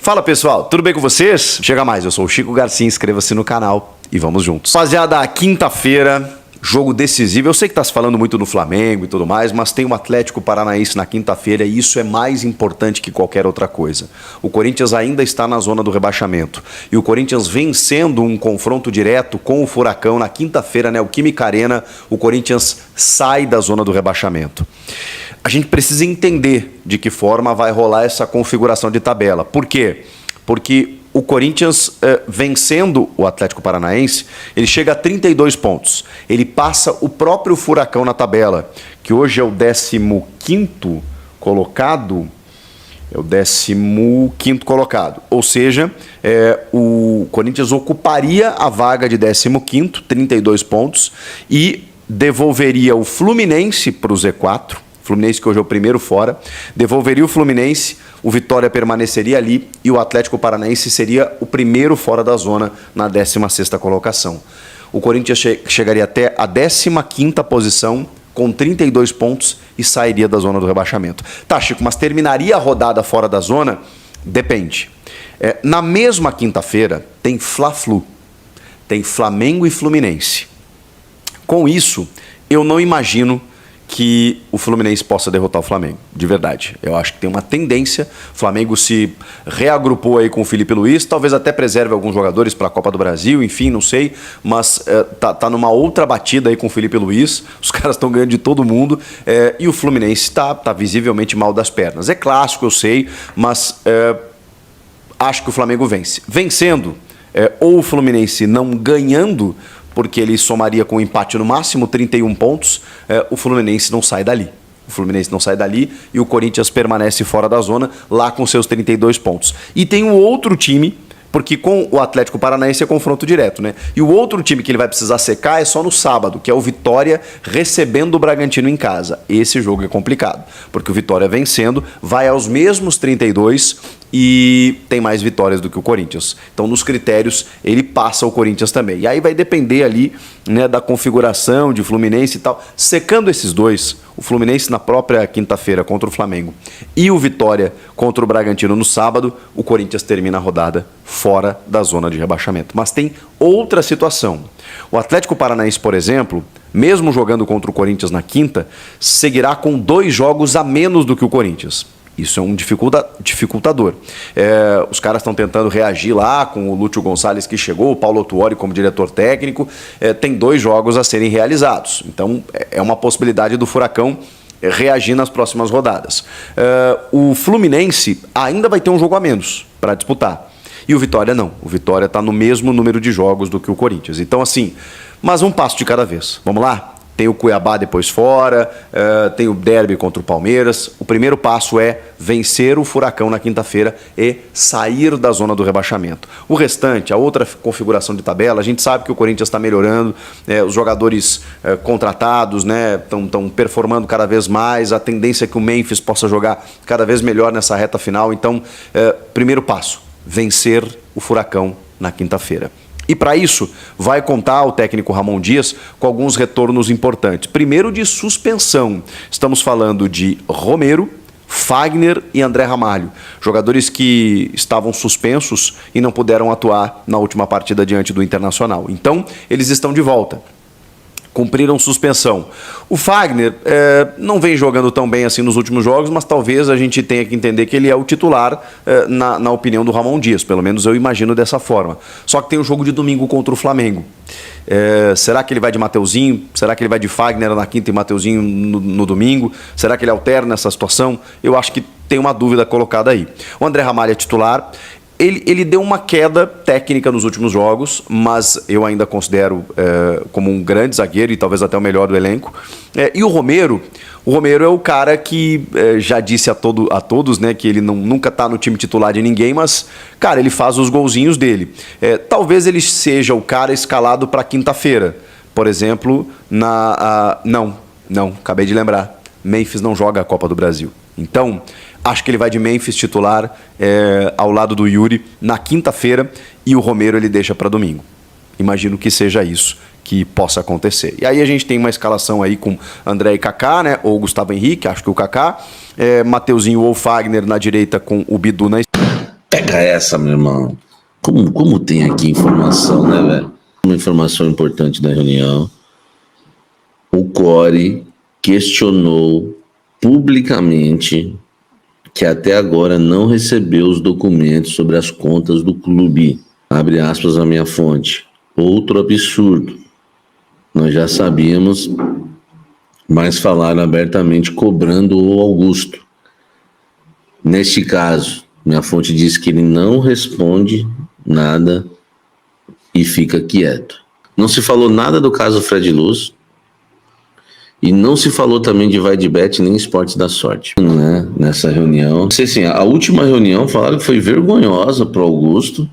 Fala pessoal, tudo bem com vocês? Chega mais, eu sou o Chico Garcia, inscreva-se no canal e vamos juntos. Rapaziada, quinta-feira, jogo decisivo. Eu sei que tá se falando muito no Flamengo e tudo mais, mas tem o Atlético Paranaense na quinta-feira e isso é mais importante que qualquer outra coisa. O Corinthians ainda está na zona do rebaixamento e o Corinthians vencendo um confronto direto com o Furacão na quinta-feira, né? O Química Arena, o Corinthians sai da zona do rebaixamento. A gente precisa entender de que forma vai rolar essa configuração de tabela. Por quê? Porque o Corinthians, vencendo o Atlético Paranaense, ele chega a 32 pontos. Ele passa o próprio Furacão na tabela, que hoje é o 15º colocado. É o 15º colocado. Ou seja, o Corinthians ocuparia a vaga de 15º, 32 pontos, e devolveria o Fluminense para o Z4. Fluminense, que hoje é o primeiro fora, devolveria o Fluminense, o Vitória permaneceria ali e o Atlético Paranaense seria o primeiro fora da zona na 16ª colocação. O Corinthians chegaria até a 15ª posição com 32 pontos e sairia da zona do rebaixamento. Tá, Chico, mas terminaria a rodada fora da zona? Depende. Na mesma quinta-feira tem Fla-Flu, tem Flamengo e Fluminense. Com isso, eu não imagino que o Fluminense possa derrotar o Flamengo, de verdade. Eu acho que tem uma tendência. O Flamengo se reagrupou aí com o Felipe Luiz, talvez até preserve alguns jogadores para a Copa do Brasil, enfim, não sei, mas tá numa outra batida aí com o Felipe Luiz, os caras estão ganhando de todo mundo, e o Fluminense tá visivelmente mal das pernas. É clássico, eu sei, mas acho que o Flamengo vence. Vencendo, ou o Fluminense não ganhando, porque ele somaria com um empate no máximo 31 pontos, o Fluminense não sai dali. O Fluminense não sai dali e o Corinthians permanece fora da zona, lá com seus 32 pontos. E tem um outro time, porque com o Atlético Paranaense é confronto direto, né? E o outro time que ele vai precisar secar é só no sábado, que é o Vitória recebendo o Bragantino em casa. Esse jogo é complicado, porque o Vitória vencendo vai aos mesmos 32 e tem mais vitórias do que o Corinthians. Então, nos critérios, ele passa o Corinthians também. E aí vai depender ali, né, da configuração de Fluminense e tal. Secando esses dois, o Fluminense na própria quinta-feira contra o Flamengo e o Vitória contra o Bragantino no sábado, o Corinthians termina a rodada fora da zona de rebaixamento. Mas tem outra situação. O Atlético Paranaense, por exemplo, mesmo jogando contra o Corinthians na quinta, seguirá com 2 jogos a menos do que o Corinthians. Isso é um dificultador. Os caras estão tentando reagir lá com o Lúcio Gonçalves que chegou, o Paulo Tuori como diretor técnico. Tem 2 jogos a serem realizados. Então, é uma possibilidade do Furacão reagir nas próximas rodadas. O Fluminense ainda vai ter um jogo a menos para disputar. E o Vitória não. O Vitória está no mesmo número de jogos do que o Corinthians. Então, assim, mas um passo de cada vez. Vamos lá? Tem o Cuiabá depois fora, tem o derby contra o Palmeiras. O primeiro passo é vencer o Furacão na quinta-feira e sair da zona do rebaixamento. O restante, a outra configuração de tabela, a gente sabe que o Corinthians está melhorando, os jogadores contratados, né, estão performando cada vez mais, a tendência é que o Memphis possa jogar cada vez melhor nessa reta final. Então, primeiro passo, vencer o Furacão na quinta-feira. E para isso, vai contar o técnico Ramon Dias com alguns retornos importantes. Primeiro, de suspensão. Estamos falando de Romero, Fagner e André Ramalho. Jogadores que estavam suspensos e não puderam atuar na última partida diante do Internacional. Então, eles estão de volta. Cumpriram suspensão. O Fagner não vem jogando tão bem assim nos últimos jogos, mas talvez a gente tenha que entender que ele é o titular na opinião do Ramon Dias, pelo menos eu imagino dessa forma. Só que tem o jogo de domingo contra o Flamengo. Será que ele vai de Mateuzinho? Será que ele vai de Fagner na quinta e Mateuzinho no domingo? Será que ele alterna essa situação? Eu acho que tem uma dúvida colocada aí. O André Ramalho é titular. Ele deu uma queda técnica nos últimos jogos, mas eu ainda considero como um grande zagueiro e talvez até o melhor do elenco. E o Romero é o cara que já disse a todos, né, que ele nunca está no time titular de ninguém, mas, cara, ele faz os golzinhos dele. Talvez ele seja o cara escalado para quinta-feira. Por exemplo, não, acabei de lembrar. Memphis não joga a Copa do Brasil. Então, acho que ele vai de Memphis titular ao lado do Yuri na quinta-feira e o Romero ele deixa para domingo. Imagino que seja isso que possa acontecer. E aí a gente tem uma escalação aí com André e Kaká, né? Ou Gustavo Henrique, acho que o Kaká. Mateuzinho ou Fagner na direita com o Bidu na esquerda. Pega essa, meu irmão. Como tem aqui informação, né, velho? Uma informação importante da reunião. O Core questionou publicamente que até agora não recebeu os documentos sobre as contas do clube. Abre aspas a minha fonte. Outro absurdo. Nós já sabíamos, mas falaram abertamente cobrando o Augusto. Neste caso, minha fonte diz que ele não responde nada e fica quieto. Não se falou nada do caso Fred Luz e não se falou também de Vai de Bet nem Esportes da Sorte, né? Nessa reunião. Não sei assim, a última reunião falaram que foi vergonhosa para o Augusto.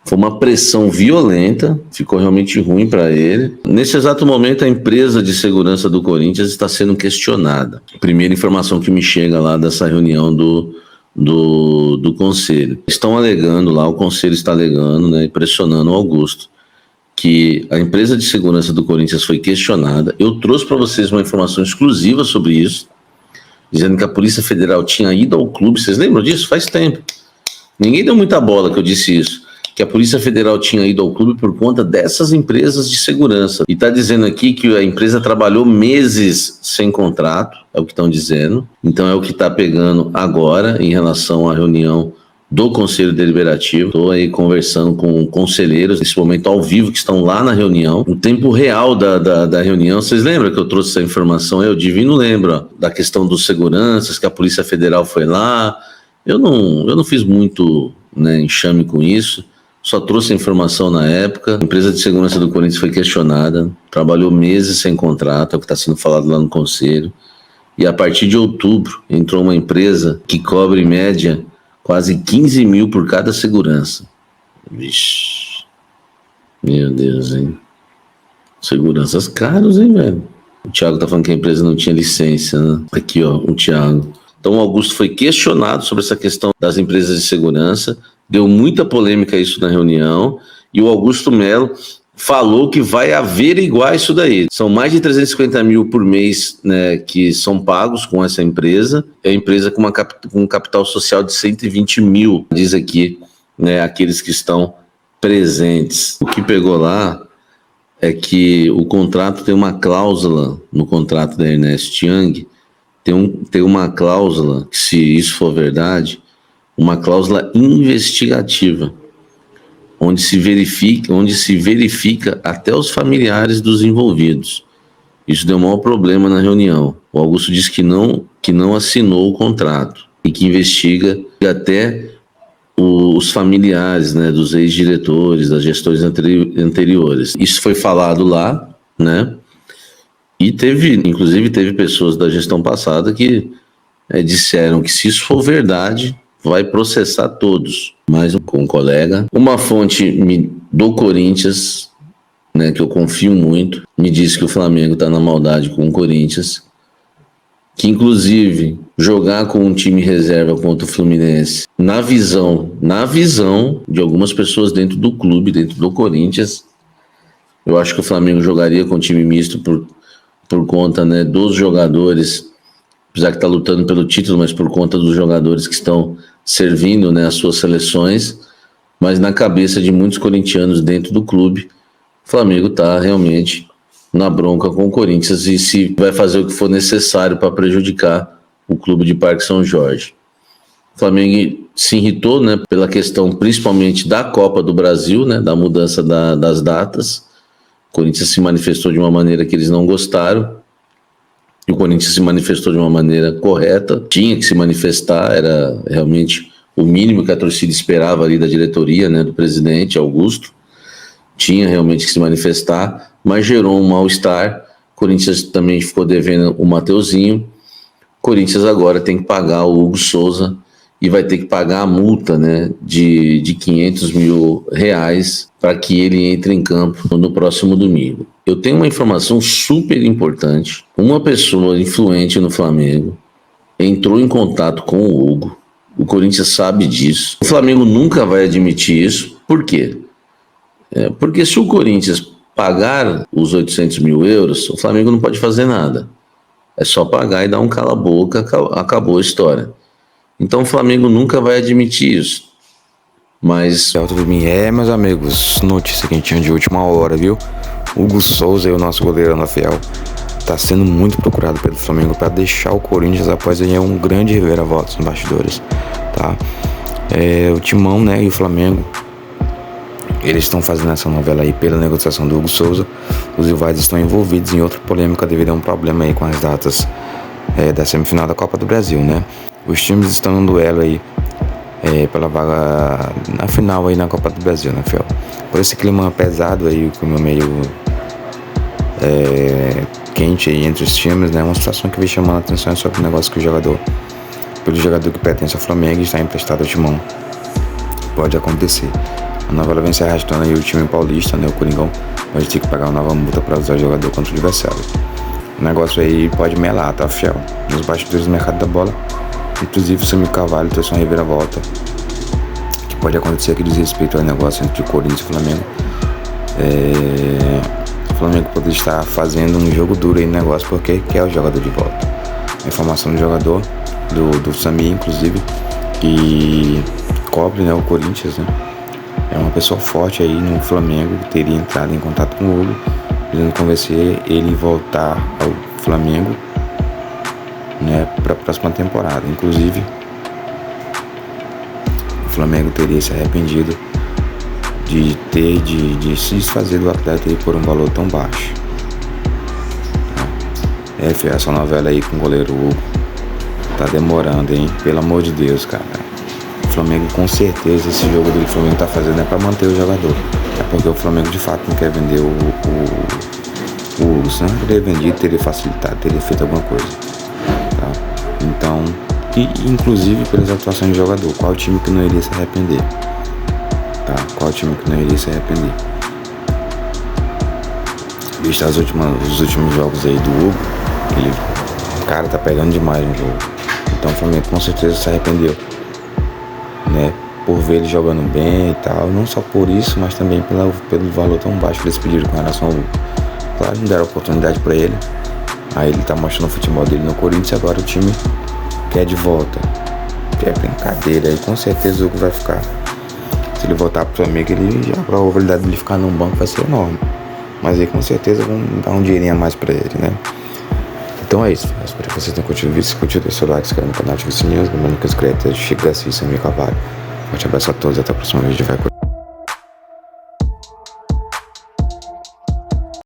Foi uma pressão violenta, ficou realmente ruim para ele. Nesse exato momento, a empresa de segurança do Corinthians está sendo questionada. Primeira informação que me chega lá dessa reunião do conselho. Estão alegando lá, o conselho está alegando, né, pressionando o Augusto, que a empresa de segurança do Corinthians foi questionada. Eu trouxe para vocês uma informação exclusiva sobre isso, dizendo que a Polícia Federal tinha ido ao clube. Vocês lembram disso? Faz tempo. Ninguém deu muita bola que eu disse isso. Que a Polícia Federal tinha ido ao clube por conta dessas empresas de segurança. E está dizendo aqui que a empresa trabalhou meses sem contrato, é o que estão dizendo. Então é o que está pegando agora em relação à reunião do Conselho Deliberativo. Estou aí conversando com conselheiros nesse momento ao vivo que estão lá na reunião. O tempo real da reunião, vocês lembram que eu trouxe essa informação? O Divino lembra da questão dos seguranças, que a Polícia Federal foi lá. Eu não fiz muito, né, enxame com isso. Só trouxe a informação na época. A empresa de segurança do Corinthians foi questionada, trabalhou meses sem contrato, é o que está sendo falado lá no conselho. E a partir de outubro entrou uma empresa que cobra em média quase 15 mil por cada segurança. Vixe, meu Deus, hein? Seguranças caros, hein, velho? O Thiago tá falando que a empresa não tinha licença, né? Aqui, ó, o Thiago. Então o Augusto foi questionado sobre essa questão das empresas de segurança. Deu muita polêmica isso na reunião, e o Augusto Melo falou que vai averiguar isso daí. São mais de 350 mil por mês, né, que são pagos com essa empresa. É a empresa com um capital social de 120 mil, diz aqui, né, aqueles que estão presentes. O que pegou lá é que o contrato tem uma cláusula, no contrato da Ernest Young, tem uma cláusula, que se isso for verdade, uma cláusula investigativa, onde se verifica até os familiares dos envolvidos. Isso deu um maior problema na reunião. O Augusto disse que não assinou o contrato e que investiga até os familiares, né, dos ex-diretores, das gestões anteriores. Isso foi falado lá, né? E inclusive teve pessoas da gestão passada que disseram que se isso for verdade, vai processar todos. Mais com um colega. Uma fonte do Corinthians, né, que eu confio muito, me disse que o Flamengo está na maldade com o Corinthians, que inclusive jogar com um time reserva contra o Fluminense, na visão de algumas pessoas dentro do clube, dentro do Corinthians, eu acho que o Flamengo jogaria com time misto por conta, né, dos jogadores, apesar que está lutando pelo título, mas por conta dos jogadores que estão servindo, né, as suas seleções. Mas na cabeça de muitos corintianos dentro do clube, o Flamengo está realmente na bronca com o Corinthians e se vai fazer o que for necessário para prejudicar o clube de Parque São Jorge. O Flamengo se irritou, né, pela questão principalmente da Copa do Brasil, né, da mudança das datas. O Corinthians se manifestou de uma maneira que eles não gostaram. E o Corinthians se manifestou de uma maneira correta, tinha que se manifestar, era realmente o mínimo que a torcida esperava ali da diretoria, né, do presidente Augusto, tinha realmente que se manifestar, mas gerou um mal-estar. O Corinthians também ficou devendo o Mateuzinho. O Corinthians agora tem que pagar o Hugo Souza e vai ter que pagar a multa, né, de 500 mil reais para que ele entre em campo no próximo domingo. Eu tenho uma informação super importante. Uma pessoa influente no Flamengo entrou em contato com o Hugo. O Corinthians sabe disso. O Flamengo nunca vai admitir isso. Por quê? Porque se o Corinthians pagar os 800 mil euros, o Flamengo não pode fazer nada. É só pagar e dar um cala-boca, acabou a história. Então o Flamengo nunca vai admitir isso. Mas Tudo bem? Meus amigos, notícia quentinha de última hora, viu? Hugo Souza, o nosso goleiro Ana Fiel, tá sendo muito procurado pelo Flamengo para deixar o Corinthians após aí um grande reviravolta nos bastidores, tá? O Timão, né, e o Flamengo, eles estão fazendo essa novela aí pela negociação do Hugo Souza. Os rivais estão envolvidos em outra polêmica devido a um problema aí com as datas da semifinal da Copa do Brasil, né? Os times estão em duelo aí pela vaga na final aí na Copa do Brasil, né, Fiel? Por esse clima pesado aí, o clima meio quente aí entre os times, né? Uma situação que vem chamando a atenção sobre o negócio que pelo jogador que pertence ao Flamengo e está emprestado ao Timão. Pode acontecer. A novela vem se arrastando aí, o time paulista, né, o Coringão, pode ter que pagar uma nova multa para usar o jogador contra o adversário. O negócio aí pode melar, tá, Fiel? Nos bastidores do mercado da bola, inclusive o Samir Carvalho trouxe uma reviravolta que pode acontecer que diz respeito ao negócio entre o Corinthians e o Flamengo. O Flamengo pode estar fazendo um jogo duro aí no negócio porque quer o jogador de volta. A informação do jogador, do Samir, inclusive, que cobre, né, o Corinthians, né? É uma pessoa forte aí no Flamengo, que teria entrado em contato com o Hugo, querendo convencer ele voltar ao Flamengo, né, para a próxima temporada. Inclusive, o Flamengo teria se arrependido de se desfazer do atleta aí por um valor tão baixo. Filho, essa novela aí com o goleiro Hugo tá demorando, hein? Pelo amor de Deus, cara. O Flamengo, com certeza, esse jogo do Flamengo tá fazendo é pra manter o jogador. É porque o Flamengo de fato não quer vender o Hugo. Se não teria vendido, teria facilitado, teria feito alguma coisa, tá? Então, inclusive pelas atuações do jogador, qual time que não iria se arrepender? Tá? Qual time que não iria se arrepender? Visto os últimos jogos aí do Hugo, o cara tá pegando demais no jogo. Então o Flamengo com certeza se arrependeu, né, por ver ele jogando bem e tal, não só por isso, mas também pelo valor tão baixo que eles pediram com relação ao Hugo. Claro, não deram oportunidade pra ele, aí ele tá mostrando o futebol dele no Corinthians e agora o time quer de volta, quer brincadeira, aí com certeza o Hugo vai ficar. Se ele voltar pro Flamengo, a probabilidade de ele ficar num banco vai ser enorme, mas aí com certeza vão dar um dinheirinho a mais pra ele, né? Então é isso, eu espero que vocês tenham curtido o vídeo. Se curtiu, deixa o like, se inscreve no canal, ativa o sininho, lembrando que os créditos Chico Garcia e Samir Carvalho. Forte abraço a todos, até o próximo vídeo. Vai